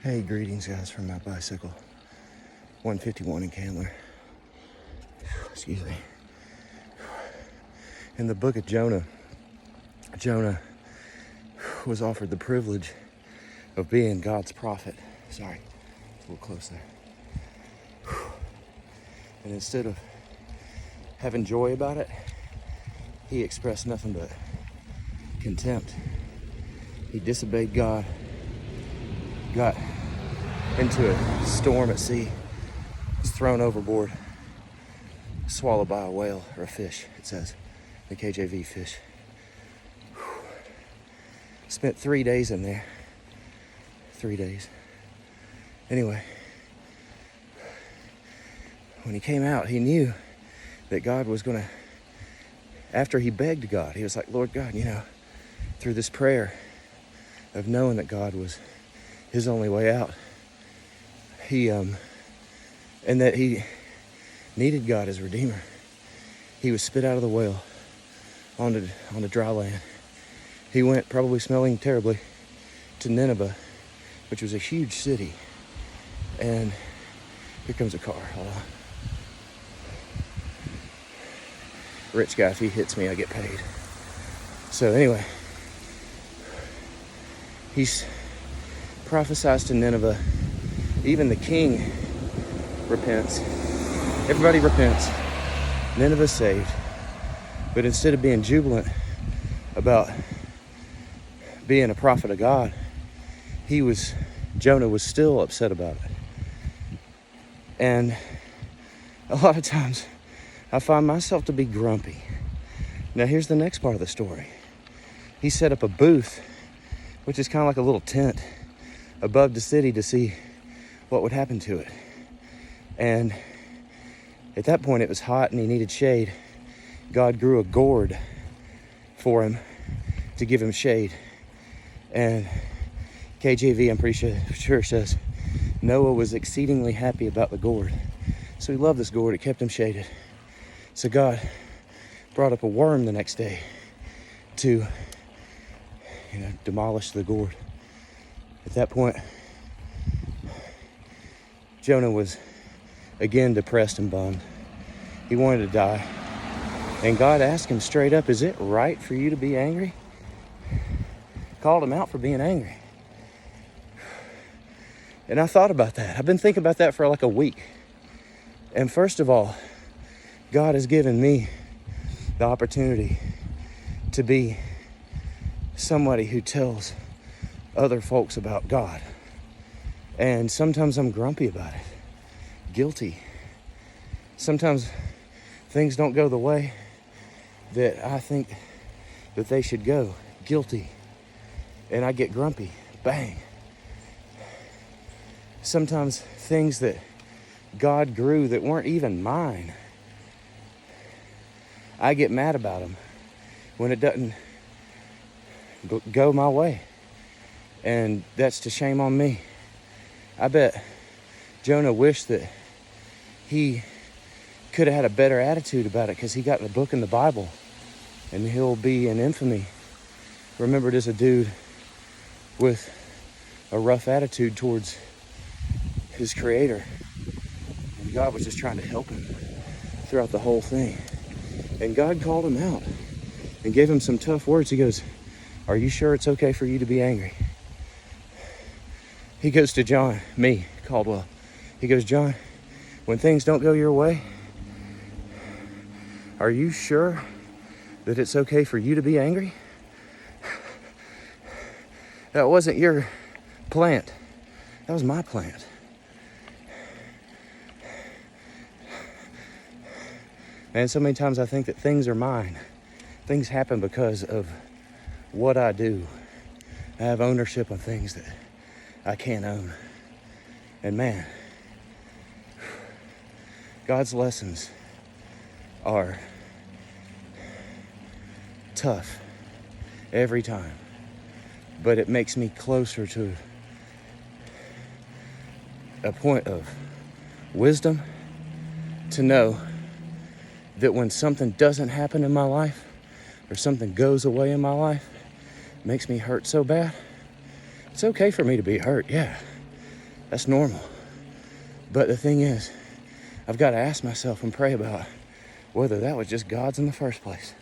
Hey, greetings guys from my bicycle. 151 in Candler. Excuse me. In the book of Jonah, Jonah was offered the privilege of being God's prophet. Sorry, it's a little close there. And instead of having joy about it, he expressed nothing but contempt. He disobeyed God, got into a storm at sea, was thrown overboard, swallowed by a whale or a fish, it says, the KJV fish. Spent 3 days in there. 3 days. Anyway, when he came out, he knew that God was going to, after he begged God, he was like, Lord God, through this prayer of knowing that God was his only way out, and that he needed God as Redeemer. He was spit out of the whale onto dry land. He went, probably smelling terribly, to Nineveh, which was a huge city. And here comes a car. Hold on. Rich guy, if he hits me, I get paid. So anyway, he's prophesied to Nineveh. Even the king repents. Everybody repents. Nineveh's saved. But instead of being jubilant about being a prophet of God, Jonah was still upset about it. And a lot of times I find myself to be grumpy. Now here's the next part of the story. He set up a booth, which is kind of like a little tent above the city to see what would happen to it. And at that point it was hot and he needed shade. God grew a gourd for him to give him shade. And KJV, I'm pretty sure says, Noah was exceedingly happy about the gourd. So he loved this gourd, it kept him shaded. So God brought up a worm the next day to, demolish the gourd. At that point, Jonah was again depressed and bummed. He wanted to die. And God asked him straight up, is it right for you to be angry? Called him out for being angry. And I thought about that. I've been thinking about that for like a week. And first of all, God has given me the opportunity to be somebody who tells other folks about God. And sometimes I'm grumpy about it, guilty. Sometimes things don't go the way that I think that they should go, guilty. And I get grumpy, bang. Sometimes things that God grew that weren't even mine, I get mad about them when it doesn't go my way. And that's to shame on me. I bet Jonah wished that he could have had a better attitude about it, because he got the book in the Bible and he'll be in infamy remembered as a dude with a rough attitude towards his creator. And God was just trying to help him throughout the whole thing. And God called him out and gave him some tough words. He goes, are you sure it's okay for you to be angry? He goes to John, me, Caldwell. He goes, John, when things don't go your way, are you sure that it's okay for you to be angry? That wasn't your plant. That was my plant. And so many times I think that things are mine. Things happen because of what I do. I have ownership of things that I can't own. And man, God's lessons are tough every time, but it makes me closer to a point of wisdom to know that when something doesn't happen in my life or something goes away in my life, it makes me hurt so bad. It's okay for me to be hurt, yeah. That's normal. But the thing is, I've got to ask myself and pray about whether that was just God's in the first place.